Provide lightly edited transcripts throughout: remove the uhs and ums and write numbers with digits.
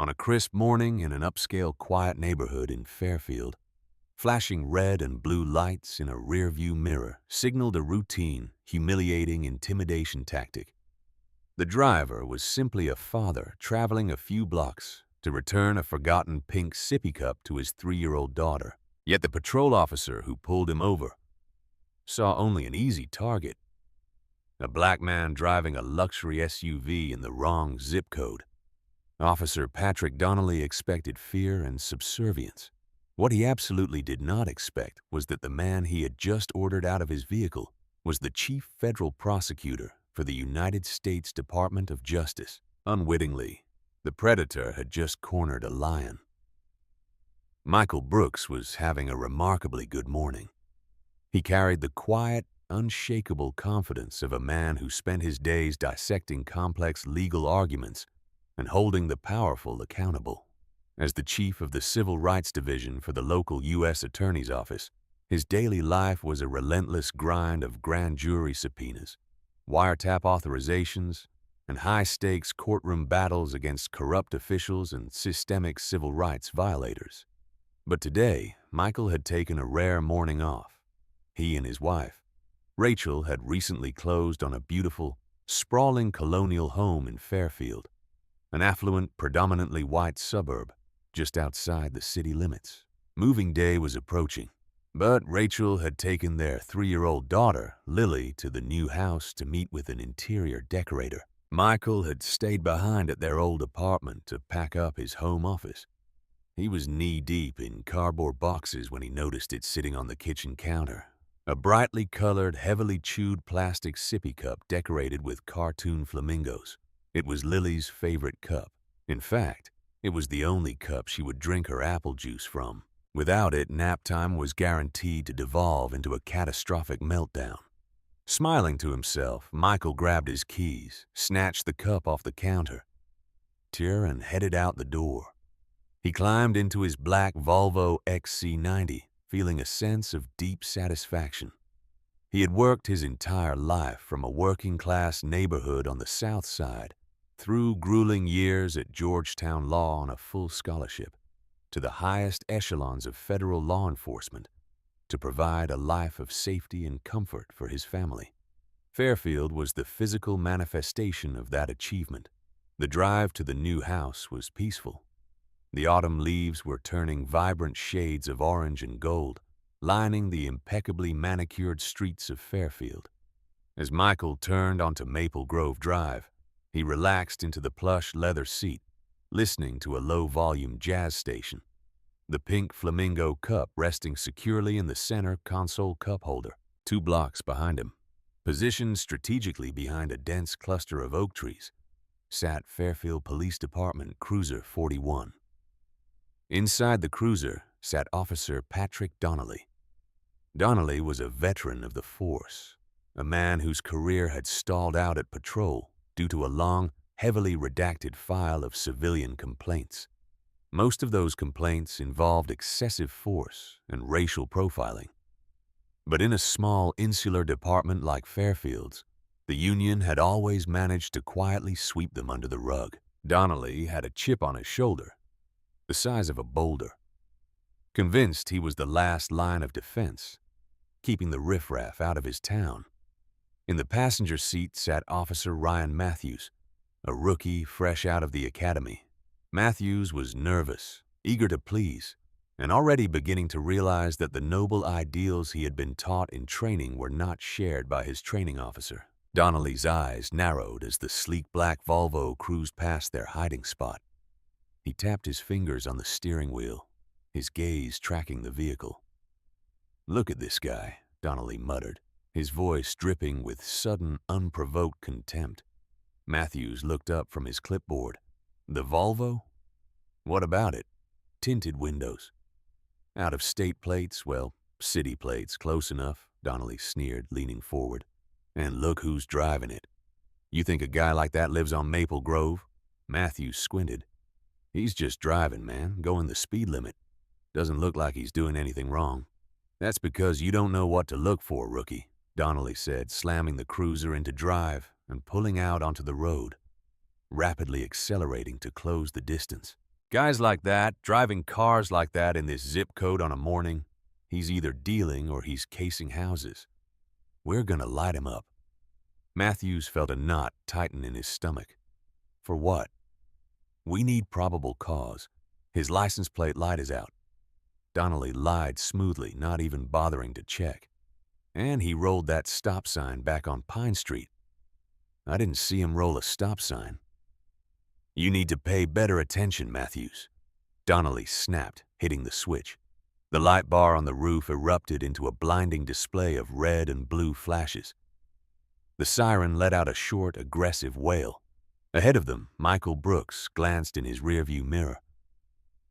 On a crisp morning in an upscale quiet neighborhood in Fairfield, flashing red and blue lights in a rearview mirror signaled a routine, humiliating intimidation tactic. The driver was simply a father traveling a few blocks to return a forgotten pink sippy cup to his 3-year-old daughter. Yet the patrol officer who pulled him over saw only an easy target: a black man driving a luxury SUV in the wrong zip code. Officer Patrick Donnelly expected fear and subservience. What he absolutely did not expect was that the man he had just ordered out of his vehicle was the chief federal prosecutor for the United States Department of Justice. Unwittingly, the predator had just cornered a lion. Michael Brooks was having a remarkably good morning. He carried the quiet, unshakable confidence of a man who spent his days dissecting complex legal arguments and holding the powerful accountable. As the chief of the Civil Rights Division for the local U.S. Attorney's Office, his daily life was a relentless grind of grand jury subpoenas, wiretap authorizations, and high-stakes courtroom battles against corrupt officials and systemic civil rights violators. But today, Michael had taken a rare morning off. He and his wife, Rachel, had recently closed on a beautiful, sprawling colonial home in Fairfield, an affluent, predominantly white suburb just outside the city limits. Moving day was approaching, but Rachel had taken their 3-year-old daughter, Lily, to the new house to meet with an interior decorator. Michael had stayed behind at their old apartment to pack up his home office. He was knee-deep in cardboard boxes when he noticed it sitting on the kitchen counter. A brightly colored, heavily chewed plastic sippy cup decorated with cartoon flamingos. It was Lily's favorite cup. In fact, it was the only cup she would drink her apple juice from. Without it, nap time was guaranteed to devolve into a catastrophic meltdown. Smiling to himself, Michael grabbed his keys, snatched the cup off the counter, and headed out the door. He climbed into his black Volvo XC90, feeling a sense of deep satisfaction. He had worked his entire life from a working-class neighborhood on the South Side, through grueling years at Georgetown Law on a full scholarship, to the highest echelons of federal law enforcement, to provide a life of safety and comfort for his family. Fairfield was the physical manifestation of that achievement. The drive to the new house was peaceful. The autumn leaves were turning vibrant shades of orange and gold, lining the impeccably manicured streets of Fairfield. As Michael turned onto Maple Grove Drive, he relaxed into the plush leather seat, listening to a low-volume jazz station, the pink flamingo cup resting securely in the center console cup holder. 2 blocks behind him, positioned strategically behind a dense cluster of oak trees, sat Fairfield Police Department Cruiser 41. Inside the cruiser sat Officer Patrick Donnelly. Donnelly was a veteran of the force, a man whose career had stalled out at patrol due to a long, heavily redacted file of civilian complaints. Most of those complaints involved excessive force and racial profiling. But in a small, insular department like Fairfield's, the union had always managed to quietly sweep them under the rug. Donnelly had a chip on his shoulder, the size of a boulder. Convinced he was the last line of defense, keeping the riffraff out of his town. In the passenger seat sat Officer Ryan Matthews, a rookie fresh out of the academy. Matthews was nervous, eager to please, and already beginning to realize that the noble ideals he had been taught in training were not shared by his training officer. Donnelly's eyes narrowed as the sleek black Volvo cruised past their hiding spot. He tapped his fingers on the steering wheel, his gaze tracking the vehicle. "Look at this guy," Donnelly muttered, his voice dripping with sudden, unprovoked contempt. Matthews looked up from his clipboard. "The Volvo? What about it? Tinted windows. Out-of-state plates, well, city plates, close enough," Donnelly sneered, leaning forward. "And look who's driving it. You think a guy like that lives on Maple Grove?" Matthews squinted. "He's just driving, man, going the speed limit. Doesn't look like he's doing anything wrong." "That's because you don't know what to look for, rookie," Donnelly said, slamming the cruiser into drive and pulling out onto the road, rapidly accelerating to close the distance. Guys like that, driving cars like that in this zip code on a morning, he's either dealing or he's casing houses. We're gonna light him up. Matthews felt a knot tighten in his stomach. For what? We need probable cause. His license plate light is out. Donnelly lied smoothly, not even bothering to check. And he rolled that stop sign back on Pine Street. I didn't see him roll a stop sign. You need to pay better attention, Matthews. Donnelly snapped, hitting the switch. The light bar on the roof erupted into a blinding display of red and blue flashes. The siren let out a short, aggressive wail. Ahead of them, Michael Brooks glanced in his rearview mirror.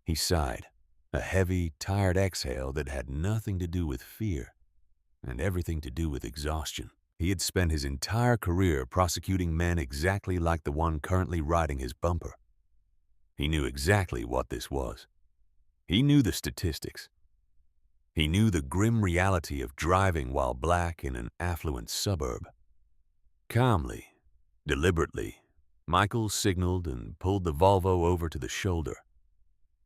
He sighed, a heavy, tired exhale that had nothing to do with fear and everything to do with exhaustion. He had spent his entire career prosecuting men exactly like the one currently riding his bumper. He knew exactly what this was. He knew the statistics. He knew the grim reality of driving while black in an affluent suburb. Calmly, deliberately, Michael signaled and pulled the Volvo over to the shoulder,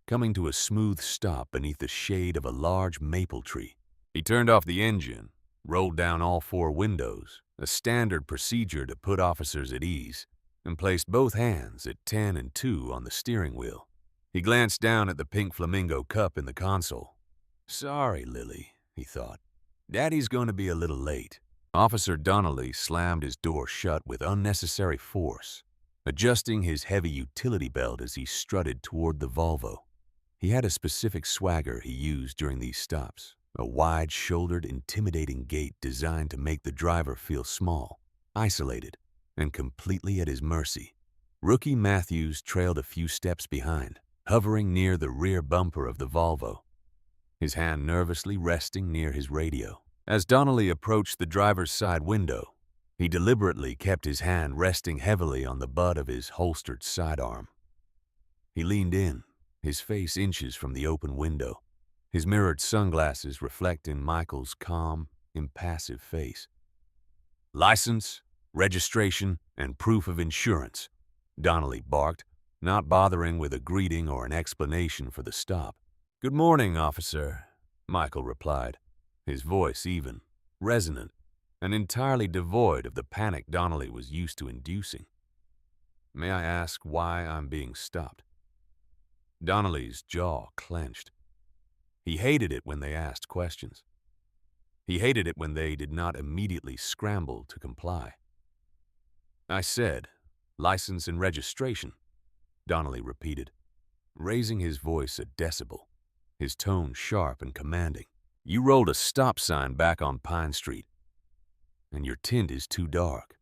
coming to a smooth stop beneath the shade of a large maple tree. He turned off the engine, rolled down all four windows, a standard procedure to put officers at ease, and placed both hands at 10 and 2 on the steering wheel. He glanced down at the pink flamingo cup in the console. Sorry, Lily, he thought. Daddy's going to be a little late. Officer Donnelly slammed his door shut with unnecessary force, adjusting his heavy utility belt as he strutted toward the Volvo. He had a specific swagger he used during these stops, a wide-shouldered, intimidating gait designed to make the driver feel small, isolated, and completely at his mercy. Rookie Matthews trailed a few steps behind, hovering near the rear bumper of the Volvo, his hand nervously resting near his radio. As Donnelly approached the driver's side window, he deliberately kept his hand resting heavily on the butt of his holstered sidearm. He leaned in, his face inches from the open window, his mirrored sunglasses reflecting Michael's calm, impassive face. License, registration, and proof of insurance, Donnelly barked, not bothering with a greeting or an explanation for the stop. Good morning, officer, Michael replied, his voice even, resonant, and entirely devoid of the panic Donnelly was used to inducing. May I ask why I'm being stopped? Donnelly's jaw clenched. He hated it when they asked questions. He hated it when they did not immediately scramble to comply. I said, license and registration, Donnelly repeated, raising his voice a decibel, his tone sharp and commanding. You rolled a stop sign back on Pine Street, and your tint is too dark.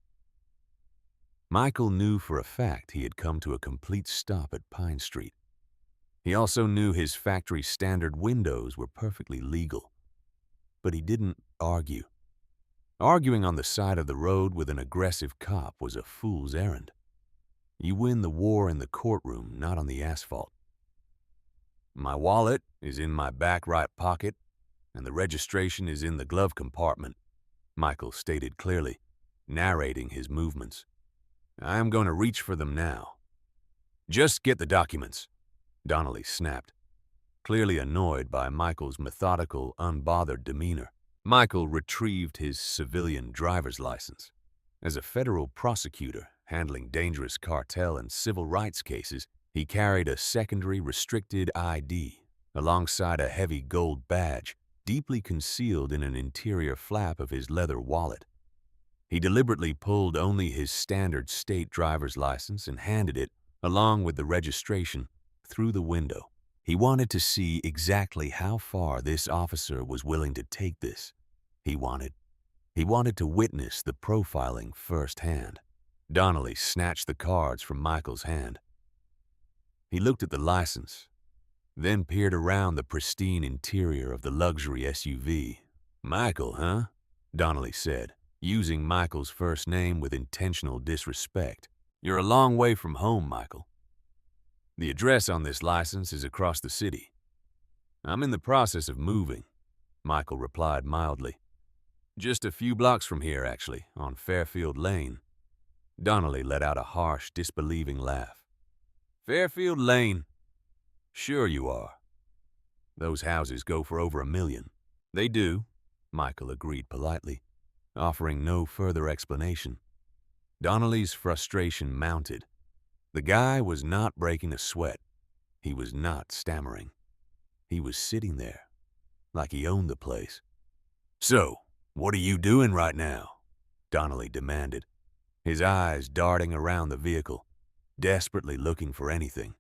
Michael knew for a fact he had come to a complete stop at Pine Street. He also knew his factory standard windows were perfectly legal. But he didn't argue. Arguing on the side of the road with an aggressive cop was a fool's errand. You win the war in the courtroom, not on the asphalt. My wallet is in my back right pocket, and the registration is in the glove compartment, Michael stated clearly, narrating his movements. I am going to reach for them now. Just get the documents, Donnelly snapped, clearly annoyed by Michael's methodical, unbothered demeanor. Michael retrieved his civilian driver's license. As a federal prosecutor handling dangerous cartel and civil rights cases, he carried a secondary restricted ID alongside a heavy gold badge deeply concealed in an interior flap of his leather wallet. He deliberately pulled only his standard state driver's license and handed it, along with the registration, through the window. He wanted to see exactly how far this officer was willing to take this. He wanted to witness the profiling firsthand. Donnelly snatched the cards from Michael's hand. He looked at the license, then peered around the pristine interior of the luxury SUV. Michael, huh? Donnelly said, using Michael's first name with intentional disrespect. You're a long way from home, Michael. The address on this license is across the city. I'm in the process of moving, Michael replied mildly. Just a few blocks from here, actually, on Fairfield Lane. Donnelly let out a harsh, disbelieving laugh. Fairfield Lane? Sure you are. Those houses go for over $1 million. They do, Michael agreed politely, offering no further explanation. Donnelly's frustration mounted. The guy was not breaking a sweat. He was not stammering. He was sitting there, like he owned the place. "So, what are you doing right now?" Donnelly demanded, his eyes darting around the vehicle, desperately looking for anything.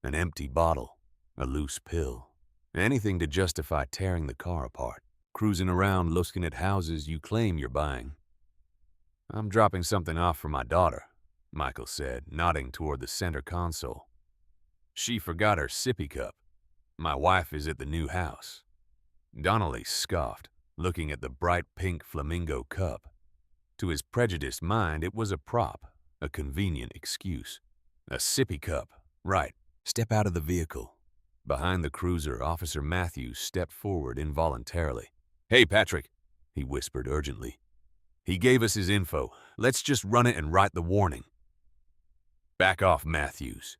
An empty bottle, a loose pill, anything to justify tearing the car apart, cruising around looking at houses you claim you're buying. "I'm dropping something off for my daughter," Michael said, nodding toward the center console. "She forgot her sippy cup. My wife is at the new house." Donnelly scoffed, looking at the bright pink flamingo cup. To his prejudiced mind, it was a prop, a convenient excuse. A sippy cup, right. Step out of the vehicle. Behind the cruiser, Officer Matthews stepped forward involuntarily. "Hey, Patrick," he whispered urgently. "He gave us his info. Let's just run it and write the warning." "Back off, Matthews,"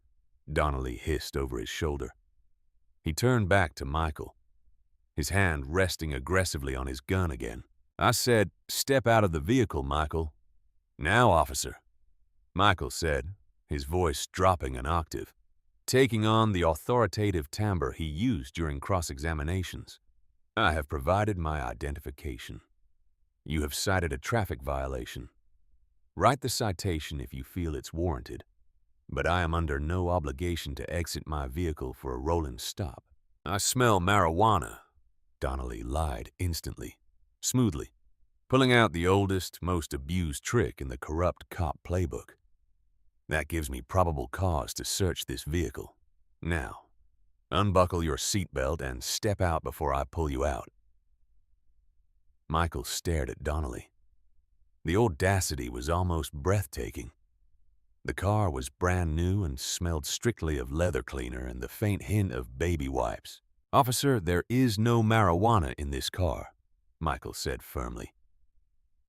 Donnelly hissed over his shoulder. He turned back to Michael, his hand resting aggressively on his gun again. "I said, step out of the vehicle, Michael." "Now, officer," Michael said, his voice dropping an octave, taking on the authoritative timbre he used during cross-examinations. "I have provided my identification. You have cited a traffic violation. Write the citation if you feel it's warranted, but I am under no obligation to exit my vehicle for a rolling stop." "I smell marijuana," Donnelly lied instantly, smoothly, pulling out the oldest, most abused trick in the corrupt cop playbook. "That gives me probable cause to search this vehicle. Now, unbuckle your seatbelt and step out before I pull you out." Michael stared at Donnelly. The audacity was almost breathtaking. The car was brand new and smelled strictly of leather cleaner and the faint hint of baby wipes. "Officer, there is no marijuana in this car," Michael said firmly.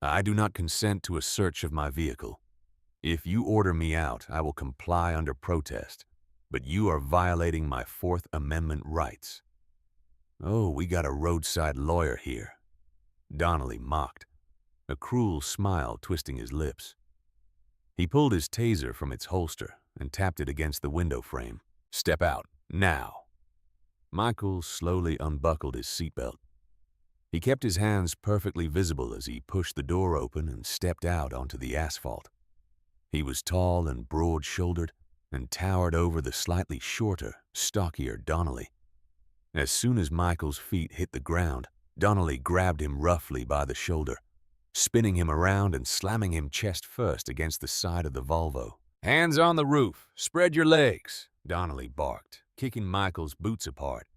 "I do not consent to a search of my vehicle. If you order me out, I will comply under protest, but you are violating my Fourth Amendment rights." "Oh, we got a roadside lawyer here," Donnelly mocked, a cruel smile twisting his lips. He pulled his taser from its holster and tapped it against the window frame. "Step out, now." Michael slowly unbuckled his seatbelt. He kept his hands perfectly visible as he pushed the door open and stepped out onto the asphalt. He was tall and broad-shouldered and towered over the slightly shorter, stockier Donnelly. As soon as Michael's feet hit the ground, Donnelly grabbed him roughly by the shoulder, spinning him around and slamming him chest first against the side of the Volvo. "Hands on the roof! Spread your legs!" Donnelly barked, kicking Michael's boots apart.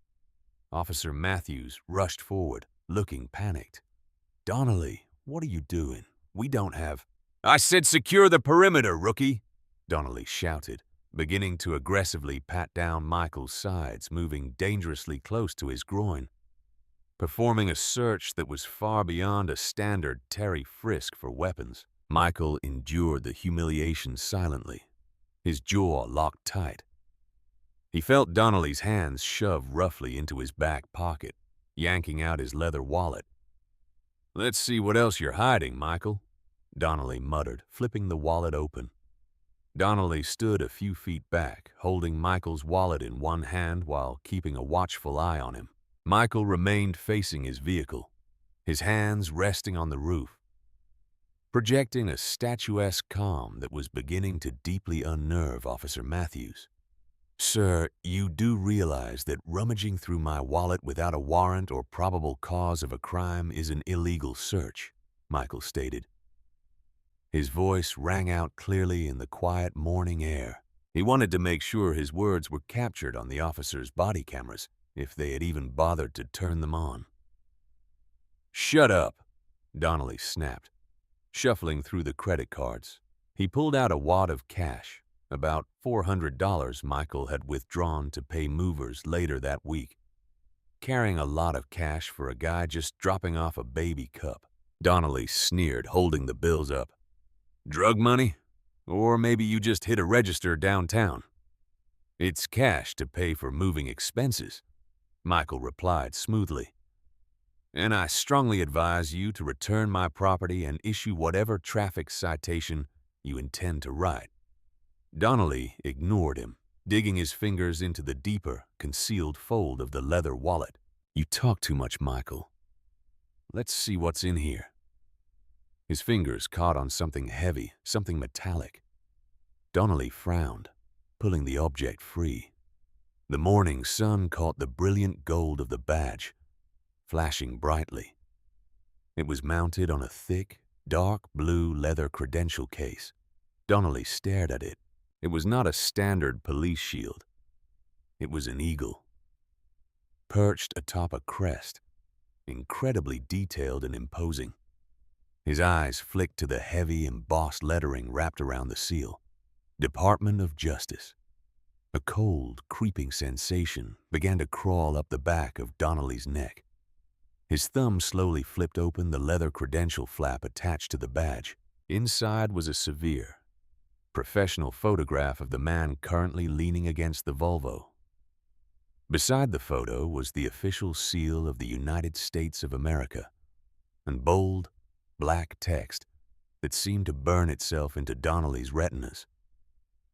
Officer Matthews rushed forward, looking panicked. "Donnelly, what are you doing? We don't have—" "I said secure the perimeter, rookie!" Donnelly shouted, beginning to aggressively pat down Michael's sides, moving dangerously close to his groin. Performing a search that was far beyond a standard Terry frisk for weapons, Michael endured the humiliation silently, his jaw locked tight. He felt Donnelly's hands shove roughly into his back pocket, yanking out his leather wallet. "Let's see what else you're hiding, Michael," Donnelly muttered, flipping the wallet open. Donnelly stood a few feet back, holding Michael's wallet in one hand while keeping a watchful eye on him. Michael remained facing his vehicle, his hands resting on the roof, projecting a statuesque calm that was beginning to deeply unnerve Officer Matthews. "Sir, you do realize that rummaging through my wallet without a warrant or probable cause of a crime is an illegal search," Michael stated. His voice rang out clearly in the quiet morning air. He wanted to make sure his words were captured on the officer's body cameras, if they had even bothered to turn them on. "Shut up," Donnelly snapped, shuffling through the credit cards. He pulled out a wad of cash, about $400 Michael had withdrawn to pay movers later that week. Carrying a lot of cash for a guy just dropping off a baby cup. Donnelly sneered, holding the bills up. "Drug money? Or maybe you just hit a register downtown." It's cash to pay for moving expenses, Michael replied smoothly. And I strongly advise you to return my property and issue whatever traffic citation you intend to write. Donnelly ignored him, digging his fingers into the deeper, concealed fold of the leather wallet. You talk too much, Michael. Let's see what's in here. His fingers caught on something heavy, something metallic. Donnelly frowned, pulling the object free. The morning sun caught the brilliant gold of the badge, flashing brightly. It was mounted on a thick, dark blue leather credential case. Donnelly stared at it. It was not a standard police shield. It was an eagle, perched atop a crest, incredibly detailed and imposing. His eyes flicked to the heavy, embossed lettering wrapped around the seal. Department of Justice. A cold, creeping sensation began to crawl up the back of Donnelly's neck. His thumb slowly flipped open the leather credential flap attached to the badge. Inside was a severe, professional photograph of the man currently leaning against the Volvo. Beside the photo was the official seal of the United States of America, and bold, black text that seemed to burn itself into Donnelly's retinas.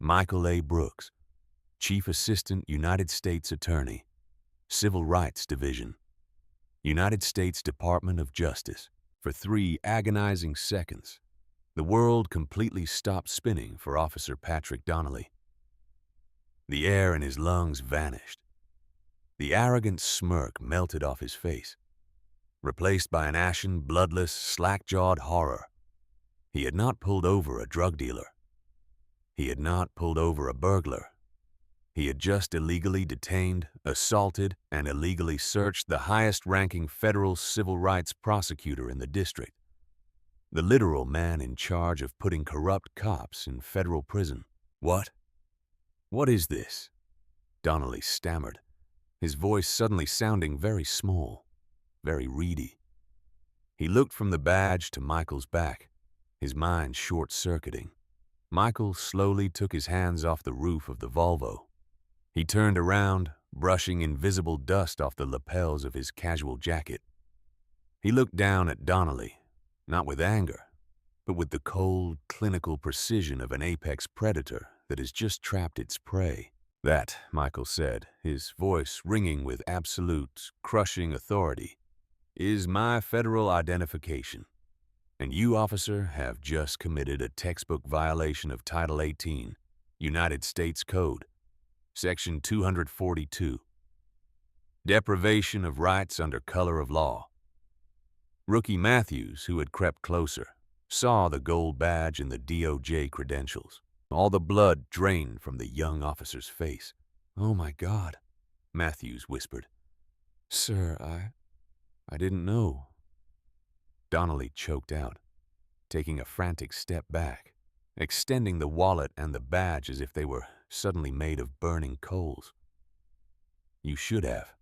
Michael A. Brooks, Chief Assistant United States Attorney, Civil Rights Division, United States Department of Justice. For 3 agonizing seconds, the world completely stopped spinning for Officer Patrick Donnelly. The air in his lungs vanished. The arrogant smirk melted off his face, replaced by an ashen, bloodless, slack-jawed horror. He had not pulled over a drug dealer. He had not pulled over a burglar. He had just illegally detained, assaulted, and illegally searched the highest-ranking federal civil rights prosecutor in the district, the literal man in charge of putting corrupt cops in federal prison. What? What is this? Donnelly stammered, his voice suddenly sounding very small, very reedy. He looked from the badge to Michael's back, his mind short-circuiting. Michael slowly took his hands off the roof of the Volvo. He turned around, brushing invisible dust off the lapels of his casual jacket. He looked down at Donnelly, not with anger, but with the cold, clinical precision of an apex predator that has just trapped its prey. That, Michael said, his voice ringing with absolute, crushing authority, is my federal identification. And you, officer, have just committed a textbook violation of Title 18, United States Code, Section 242. Deprivation of rights under color of law. Rookie Matthews, who had crept closer, saw the gold badge and the DOJ credentials. All the blood drained from the young officer's face. "Oh my God," Matthews whispered. "Sir, I didn't know." Donnelly choked out, taking a frantic step back, extending the wallet and the badge as if they were suddenly made of burning coals. You should have.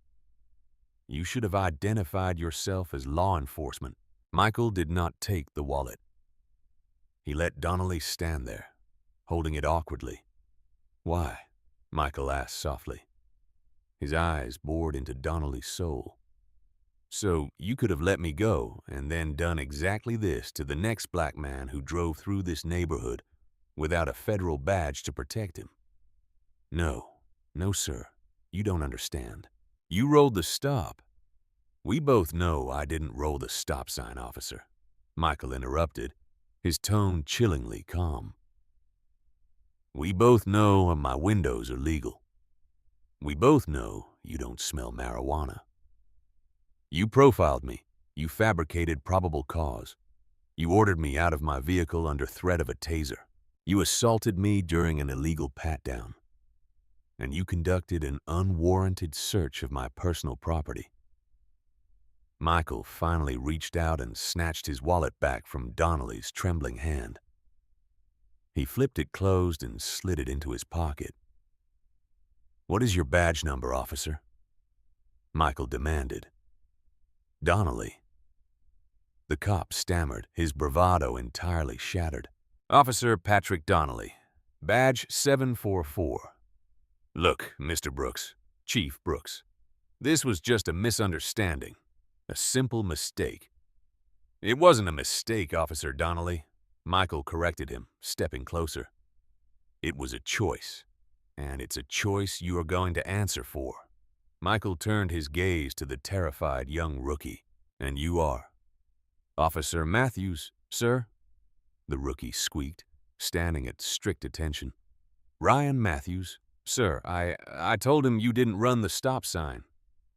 You should have identified yourself as law enforcement. Michael did not take the wallet. He let Donnelly stand there, holding it awkwardly. "Why?" Michael asked softly. His eyes bored into Donnelly's soul. "So you could have let me go and then done exactly this to the next black man who drove through this neighborhood without a federal badge to protect him." No, sir, you don't understand. You rolled the stop." "We both know I didn't roll the stop sign, officer," Michael interrupted, his tone chillingly calm. "We both know my windows are legal. We both know you don't smell marijuana. You profiled me. You fabricated probable cause. You ordered me out of my vehicle under threat of a taser. You assaulted me during an illegal pat-down. And you conducted an unwarranted search of my personal property." Michael finally reached out and snatched his wallet back from Donnelly's trembling hand. He flipped it closed and slid it into his pocket. "What is your badge number, officer?" Michael demanded. "Donnelly." The cop stammered, his bravado entirely shattered. "Officer Patrick Donnelly, badge 744. Look, Mr. Brooks, Chief Brooks, this was just a misunderstanding, a simple mistake. It wasn't a mistake, Officer Donnelly. Michael corrected him, stepping closer. It was a choice, and it's a choice you are going to answer for. Michael turned his gaze to the terrified young rookie. And you are? Officer Matthews, sir? The rookie squeaked, standing at strict attention. Ryan Matthews, sir, I told him you didn't run the stop sign.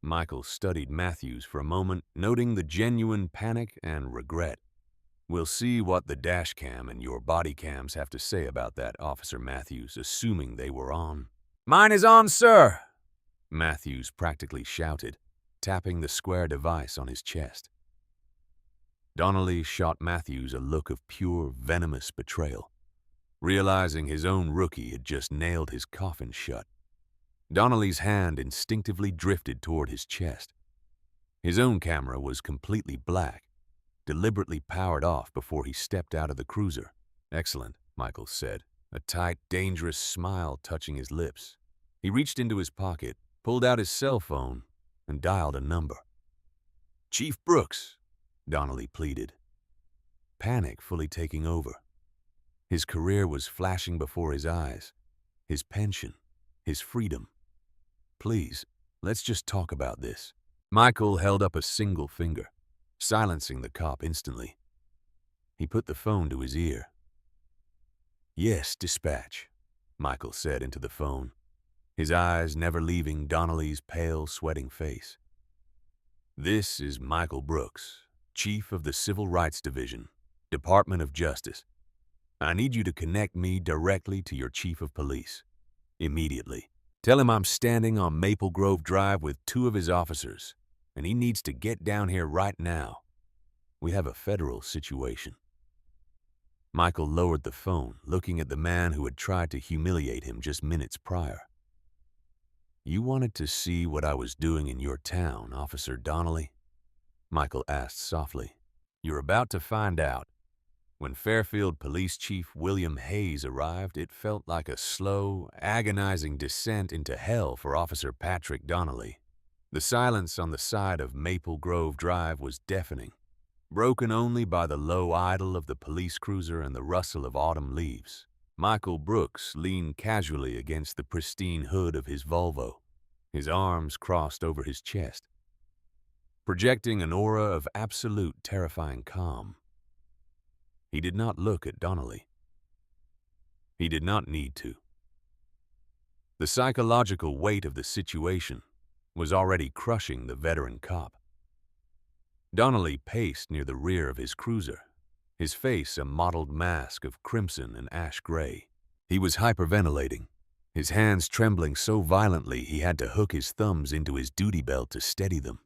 Michael studied Matthews for a moment, noting the genuine panic and regret. We'll see what the dash cam and your body cams have to say about that, Officer Matthews, assuming they were on. Mine is on, sir! Matthews practically shouted, tapping the square device on his chest. Donnelly shot Matthews a look of pure, venomous betrayal, realizing his own rookie had just nailed his coffin shut. Donnelly's hand instinctively drifted toward his chest. His own camera was completely black, deliberately powered off before he stepped out of the cruiser. Excellent, Michael said, a tight, dangerous smile touching his lips. He reached into his pocket, pulled out his cell phone, and dialed a number. Chief Brooks, Donnelly pleaded, panic fully taking over. His career was flashing before his eyes, his pension, his freedom. Please, let's just talk about this. Michael held up a single finger, silencing the cop instantly. He put the phone to his ear. Yes, dispatch, Michael said into the phone, his eyes never leaving Donnelly's pale, sweating face. This is Michael Brooks, Chief of the Civil Rights Division, Department of Justice. I need you to connect me directly to your Chief of Police. Immediately. Tell him I'm standing on Maple Grove Drive with 2 of his officers, and he needs to get down here right now. We have a federal situation. Michael lowered the phone, looking at the man who had tried to humiliate him just minutes prior. You wanted to see what I was doing in your town, Officer Donnelly? Michael asked softly. You're about to find out. When Fairfield Police Chief William Hayes arrived, it felt like a slow, agonizing descent into hell for Officer Patrick Donnelly. The silence on the side of Maple Grove Drive was deafening, broken only by the low idle of the police cruiser and the rustle of autumn leaves. Michael Brooks leaned casually against the pristine hood of his Volvo, his arms crossed over his chest, projecting an aura of absolute terrifying calm. He did not look at Donnelly. He did not need to. The psychological weight of the situation was already crushing the veteran cop. Donnelly paced near the rear of his cruiser, his face a mottled mask of crimson and ash gray. He was hyperventilating, his hands trembling so violently he had to hook his thumbs into his duty belt to steady them.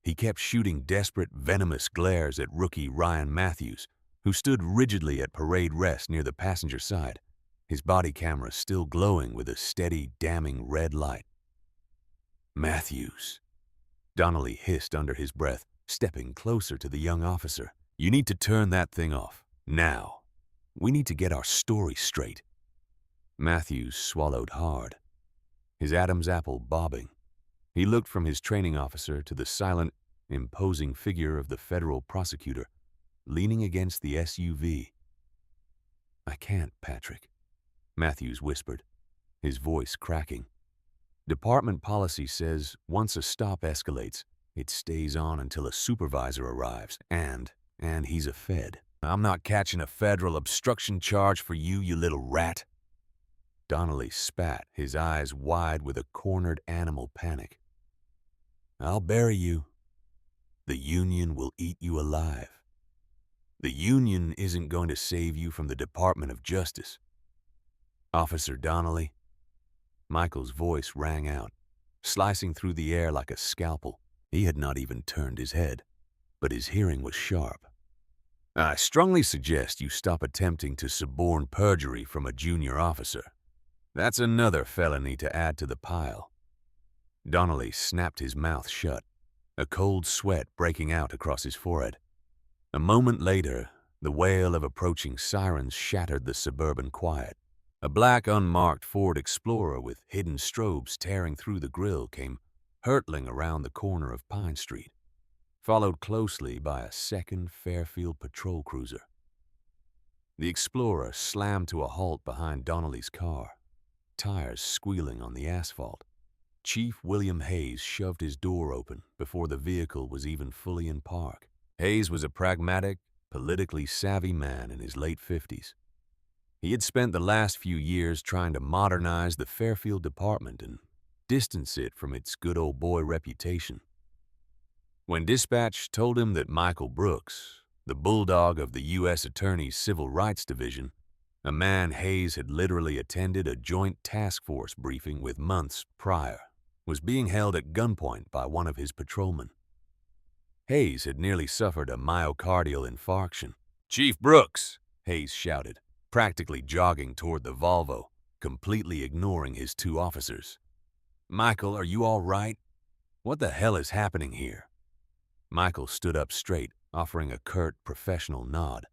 He kept shooting desperate, venomous glares at rookie Ryan Matthews, who stood rigidly at parade rest near the passenger side, his body camera still glowing with a steady, damning red light. Matthews, Donnelly hissed under his breath, stepping closer to the young officer. You need to turn that thing off, now. We need to get our story straight. Matthews swallowed hard, his Adam's apple bobbing. He looked from his training officer to the silent, imposing figure of the federal prosecutor, leaning against the SUV. I can't, Patrick, Matthews whispered, his voice cracking. Department policy says once a stop escalates, it stays on until a supervisor arrives, and he's a Fed. I'm not catching a federal obstruction charge for you, you little rat. Donnelly spat, his eyes wide with a cornered animal panic. I'll bury you. The Union will eat you alive. The Union isn't going to save you from the Department of Justice. Officer Donnelly, Michael's voice rang out, slicing through the air like a scalpel. He had not even turned his head, but his hearing was sharp. I strongly suggest you stop attempting to suborn perjury from a junior officer. That's another felony to add to the pile. Donnelly snapped his mouth shut, a cold sweat breaking out across his forehead. A moment later, the wail of approaching sirens shattered the suburban quiet. A black unmarked Ford Explorer with hidden strobes tearing through the grille came hurtling around the corner of Pine Street, followed closely by a second Fairfield patrol cruiser. The Explorer slammed to a halt behind Donnelly's car, tires squealing on the asphalt. Chief William Hayes shoved his door open before the vehicle was even fully in park. Hayes was a pragmatic, politically savvy man in his late 50s. He had spent the last few years trying to modernize the Fairfield department and distance it from its good old boy reputation. When dispatch told him that Michael Brooks, the bulldog of the U.S. Attorney's Civil Rights Division, a man Hayes had literally attended a joint task force briefing with months prior, was being held at gunpoint by one of his patrolmen. Hayes had nearly suffered a myocardial infarction. "Chief Brooks!" Hayes shouted, practically jogging toward the Volvo, completely ignoring his two officers. "Michael, are you all right? What the hell is happening here?" Michael stood up straight, offering a curt, professional nod.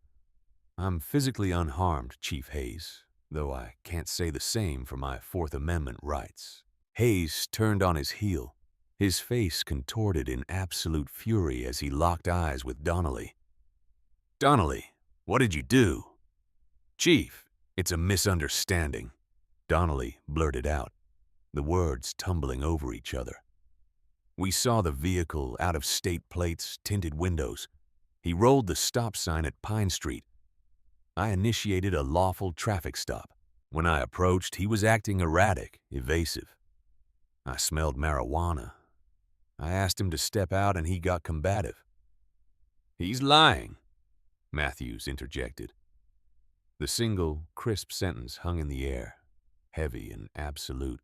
"I'm physically unharmed, Chief Hayes, though I can't say the same for my Fourth Amendment rights." Hayes turned on his heel, his face contorted in absolute fury as he locked eyes with Donnelly. "Donnelly, what did you do?" "Chief, it's a misunderstanding," Donnelly blurted out, the words tumbling over each other. "We saw the vehicle, out-of-state plates, tinted windows. He rolled the stop sign at Pine Street. I initiated a lawful traffic stop. When I approached, he was acting erratic, evasive. I smelled marijuana. I asked him to step out and he got combative." "He's lying," Matthews interjected. The single, crisp sentence hung in the air, heavy and absolute.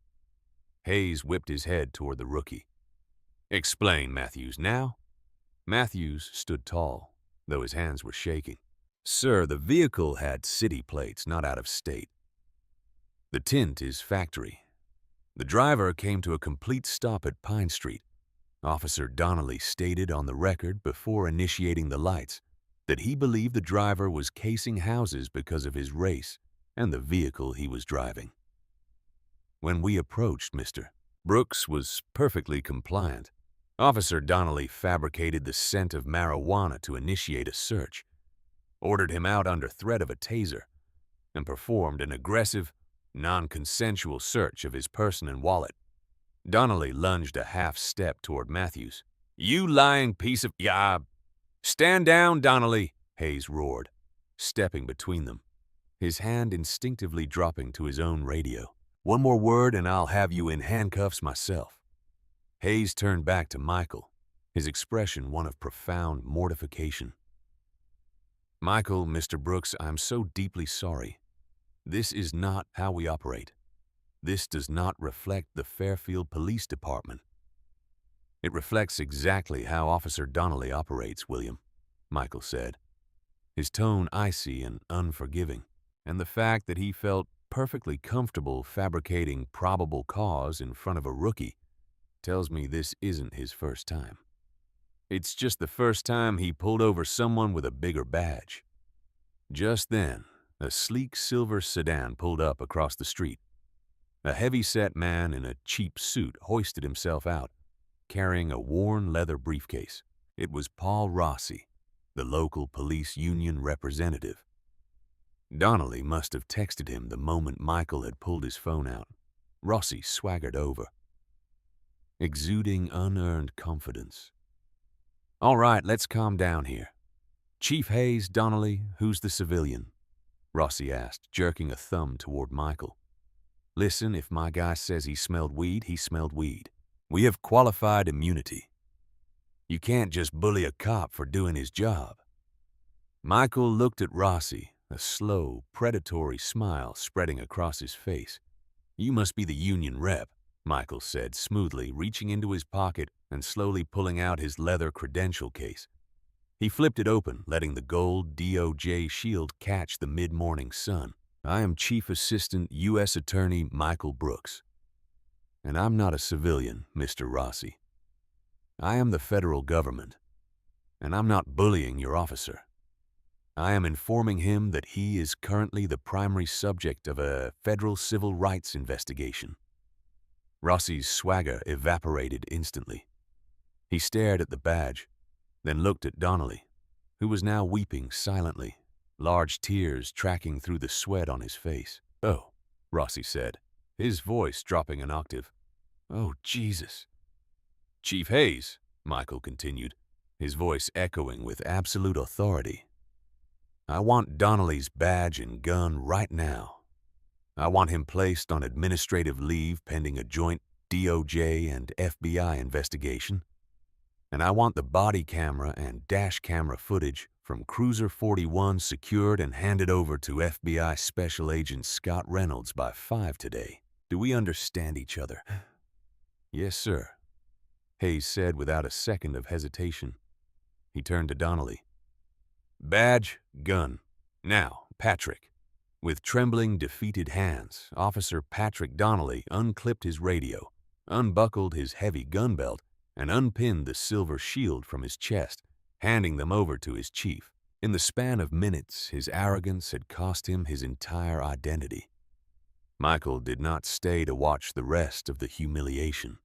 Hayes whipped his head toward the rookie. "Explain, Matthews, now." Matthews stood tall, though his hands were shaking. "Sir, the vehicle had city plates, not out of state. The tint is factory. The driver came to a complete stop at Pine Street. Officer Donnelly stated on the record before initiating the lights that he believed the driver was casing houses because of his race and the vehicle he was driving. When we approached, Mr. Brooks was perfectly compliant. Officer Donnelly fabricated the scent of marijuana to initiate a search, ordered him out under threat of a taser, and performed an aggressive, non-consensual search of his person and wallet." Donnelly lunged a half-step toward Matthews. "You lying piece of... Yeah, stand down, Donnelly," Hayes roared, stepping between them, his hand instinctively dropping to his own radio. "One more word and I'll have you in handcuffs myself." Hayes turned back to Michael, his expression one of profound mortification. "Michael, Mr. Brooks, I'm so deeply sorry. This is not how we operate. This does not reflect the Fairfield Police Department." "It reflects exactly how Officer Donnelly operates, William," Michael said, his tone icy and unforgiving, and the fact that he felt perfectly comfortable fabricating probable cause in front of a rookie tells me this isn't his first time. It's just the first time he pulled over someone with a bigger badge. Just then, a sleek silver sedan pulled up across the street. A heavy-set man in a cheap suit hoisted himself out, carrying a worn leather briefcase. It was Paul Rossi, the local police union representative. Donnelly must have texted him the moment Michael had pulled his phone out. Rossi swaggered over, exuding unearned confidence. "All right, let's calm down here. Chief Hayes, Donnelly, who's the civilian?" Rossi asked, jerking a thumb toward Michael. "Listen, if my guy says he smelled weed, he smelled weed. We have qualified immunity. You can't just bully a cop for doing his job." Michael looked at Rossi, a slow, predatory smile spreading across his face. "You must be the union rep," Michael said smoothly, reaching into his pocket and slowly pulling out his leather credential case. He flipped it open, letting the gold DOJ shield catch the mid-morning sun. "I am Chief Assistant U.S. Attorney Michael Brooks. And I'm not a civilian, Mr. Rossi. I am the federal government, and I'm not bullying your officer. I am informing him that he is currently the primary subject of a federal civil rights investigation." Rossi's swagger evaporated instantly. He stared at the badge, then looked at Donnelly, who was now weeping silently, large tears tracking through the sweat on his face. "Oh," Rossi said, his voice dropping an octave. "Oh, Jesus." "Chief Hayes," Michael continued, his voice echoing with absolute authority, "I want Donnelly's badge and gun right now. I want him placed on administrative leave pending a joint DOJ and FBI investigation. And I want the body camera and dash camera footage from Cruiser 41 secured and handed over to FBI Special Agent Scott Reynolds by 5 today. Do we understand each other?" "Yes, sir," Hayes said without a second of hesitation. He turned to Donnelly. "Badge, gun. Now, Patrick." With trembling, defeated hands, Officer Patrick Donnelly unclipped his radio, unbuckled his heavy gun belt, and unpinned the silver shield from his chest, handing them over to his chief. In the span of minutes, his arrogance had cost him his entire identity. Michael did not stay to watch the rest of the humiliation.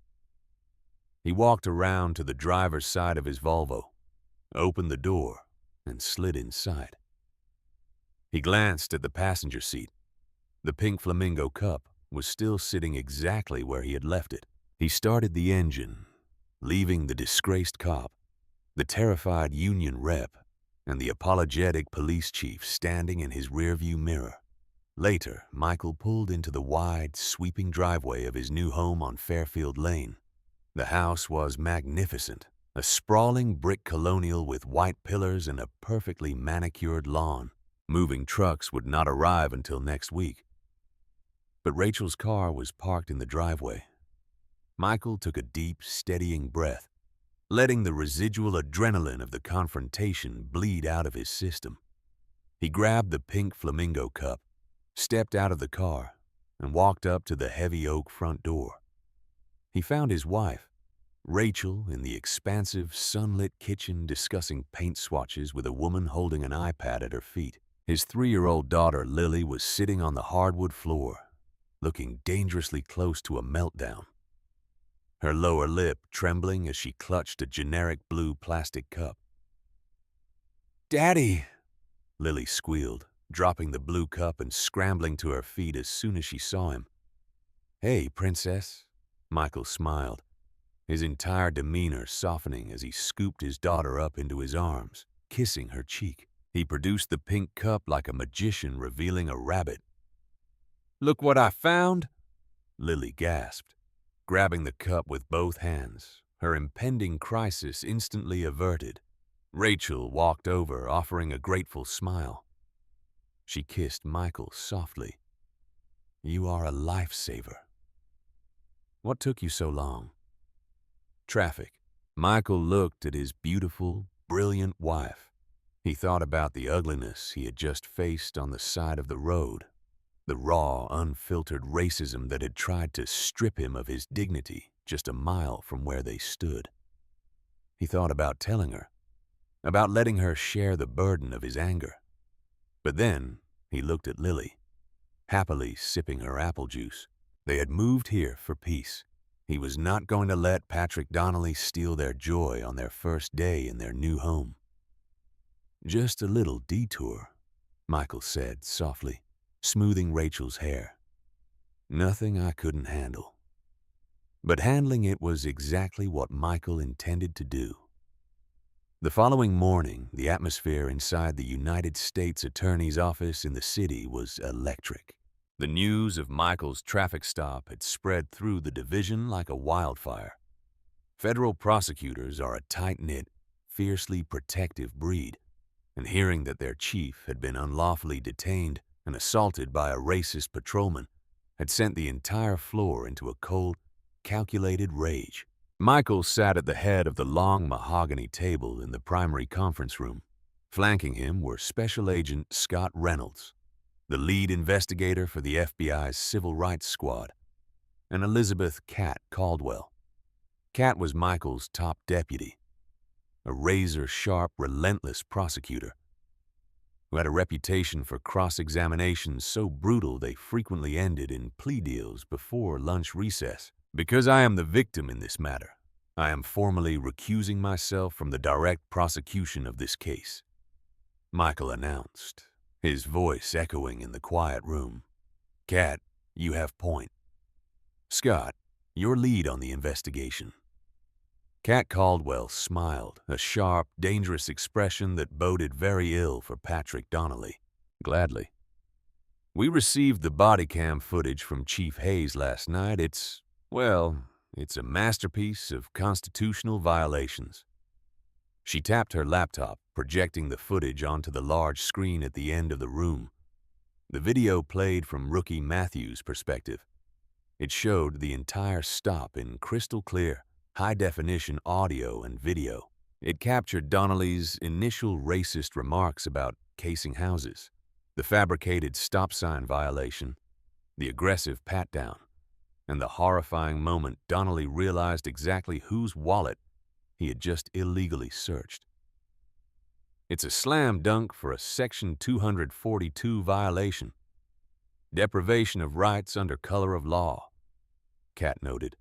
He walked around to the driver's side of his Volvo, opened the door, and slid inside. He glanced at the passenger seat. The pink flamingo cup was still sitting exactly where he had left it. He started the engine, leaving the disgraced cop, the terrified union rep, and the apologetic police chief standing in his rearview mirror. Later, Michael pulled into the wide, sweeping driveway of his new home on Fairfield Lane. The house was magnificent, a sprawling brick colonial with white pillars and a perfectly manicured lawn. Moving trucks would not arrive until next week. But Rachel's car was parked in the driveway. Michael took a deep, steadying breath, letting the residual adrenaline of the confrontation bleed out of his system. He grabbed the pink flamingo cup, stepped out of the car, and walked up to the heavy oak front door. He found his wife, Rachel, in the expansive, sunlit kitchen discussing paint swatches with a woman holding an iPad at her feet. His 3-year-old daughter, Lily, was sitting on the hardwood floor, looking dangerously close to a meltdown, her lower lip trembling as she clutched a generic blue plastic cup. "Daddy!" Lily squealed, dropping the blue cup and scrambling to her feet as soon as she saw him. "Hey, princess," Michael smiled, his entire demeanor softening as he scooped his daughter up into his arms, kissing her cheek. He produced the pink cup like a magician revealing a rabbit. "Look what I found!" Lily gasped, grabbing the cup with both hands, her impending crisis instantly averted. Rachel walked over, offering a grateful smile. She kissed Michael softly. "You are a lifesaver." "What took you so long?" "Traffic." Michael looked at his beautiful, brilliant wife. He thought about the ugliness he had just faced on the side of the road, the raw, unfiltered racism that had tried to strip him of his dignity just a mile from where they stood. He thought about telling her, about letting her share the burden of his anger. But then he looked at Lily, happily sipping her apple juice. They had moved here for peace. He was not going to let Patrick Donnelly steal their joy on their first day in their new home. "Just a little detour," Michael said softly, smoothing Rachel's hair. "Nothing I couldn't handle." But handling it was exactly what Michael intended to do. The following morning, the atmosphere inside the United States Attorney's office in the city was electric. The news of Michael's traffic stop had spread through the division like a wildfire. Federal prosecutors are a tight-knit, fiercely protective breed, and hearing that their chief had been unlawfully detained and assaulted by a racist patrolman had sent the entire floor into a cold, calculated rage. Michael sat at the head of the long mahogany table in the primary conference room. Flanking him were Special Agent Scott Reynolds, the lead investigator for the FBI's Civil Rights Squad, and Elizabeth "Cat" Caldwell. Cat was Michael's top deputy, a razor-sharp, relentless prosecutor. who had a reputation for cross-examinations so brutal they frequently ended in plea deals before lunch recess. Because I am the victim in this matter, I am formally recusing myself from the direct prosecution of this case," Michael announced, his voice echoing in the quiet room. "Kat, you have point. Scott, your lead on the investigation." Kat Caldwell smiled, a sharp, dangerous expression that boded very ill for Patrick Donnelly. "Gladly. We received the body cam footage from Chief Hayes last night. It's a masterpiece of constitutional violations." She tapped her laptop, projecting the footage onto the large screen at the end of the room. The video played from Rookie Matthews' perspective. It showed the entire stop in crystal clear, high-definition audio and video. It captured Donnelly's initial racist remarks about casing houses, the fabricated stop sign violation, the aggressive pat-down, and the horrifying moment Donnelly realized exactly whose wallet he had just illegally searched. It's a slam dunk for a Section 242 violation. Deprivation of rights under color of law, Kat noted,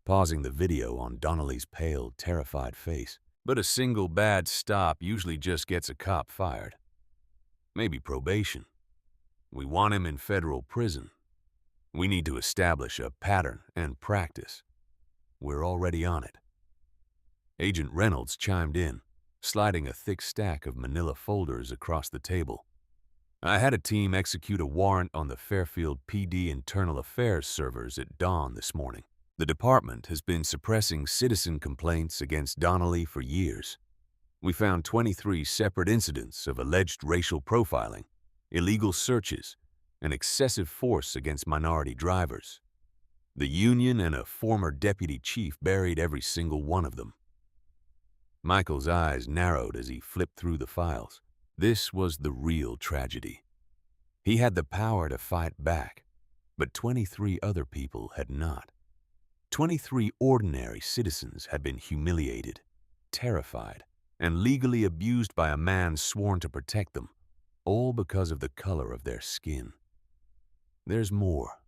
pausing the video on Donnelly's pale, terrified face. "But a single bad stop usually just gets a cop fired. Maybe probation. We want him in federal prison. We need to establish a pattern and practice. We're already on it." Agent Reynolds chimed in, sliding a thick stack of manila folders across the table. "I had a team execute a warrant on the Fairfield PD Internal Affairs servers at dawn this morning. The department has been suppressing citizen complaints against Donnelly for years. We found 23 separate incidents of alleged racial profiling, illegal searches, and excessive force against minority drivers. The union and a former deputy chief buried every single one of them." Michael's eyes narrowed as he flipped through the files. This was the real tragedy. He had the power to fight back, but 23 other people had not. 23 ordinary citizens had been humiliated, terrified, and legally abused by a man sworn to protect them, all because of the color of their skin. "There's more,"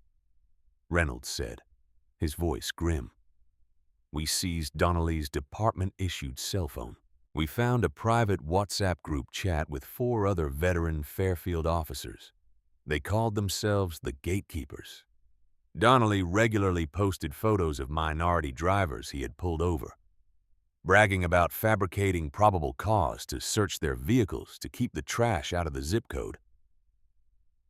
Reynolds said, his voice grim. "We seized Donnelly's department-issued cell phone. We found a private WhatsApp group chat with 4 other veteran Fairfield officers. They called themselves the Gatekeepers. Donnelly regularly posted photos of minority drivers he had pulled over, bragging about fabricating probable cause to search their vehicles to keep the trash out of the zip code."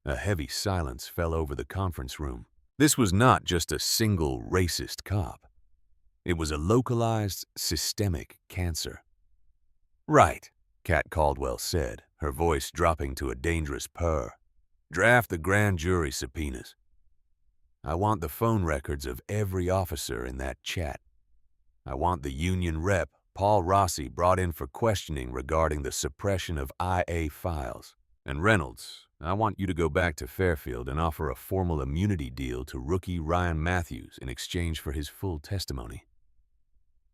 A heavy silence fell over the conference room. This was not just a single racist cop. It was a localized, systemic cancer. "Right," Kat Caldwell said, her voice dropping to a dangerous purr. "Draft the grand jury subpoenas. I want the phone records of every officer in that chat. I want the union rep, Paul Rossi, brought in for questioning regarding the suppression of IA files. And Reynolds, I want you to go back to Fairfield and offer a formal immunity deal to rookie Ryan Matthews in exchange for his full testimony."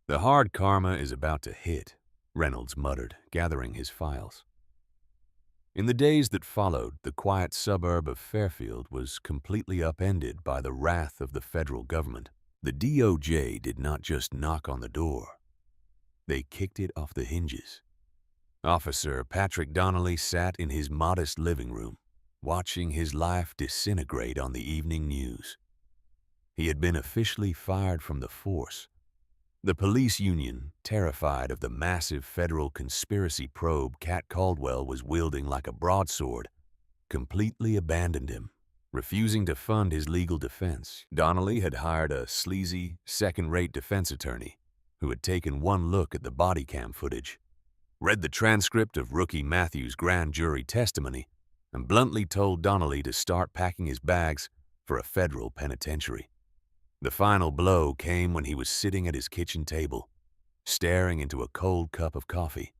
"The hard karma is about to hit," Reynolds muttered, gathering his files. In the days that followed, the quiet suburb of Fairfield was completely upended by the wrath of the federal government. The DOJ did not just knock on the door. They kicked it off the hinges. Officer Patrick Donnelly sat in his modest living room, watching his life disintegrate on the evening news. He had been officially fired from the force. The police union, terrified of the massive federal conspiracy probe Kat Caldwell was wielding like a broadsword, completely abandoned him, refusing to fund his legal defense. Donnelly had hired a sleazy, second-rate defense attorney who had taken one look at the body cam footage, read the transcript of rookie Matthews' grand jury testimony, and bluntly told Donnelly to start packing his bags for a federal penitentiary. The final blow came when he was sitting at his kitchen table, staring into a cold cup of coffee,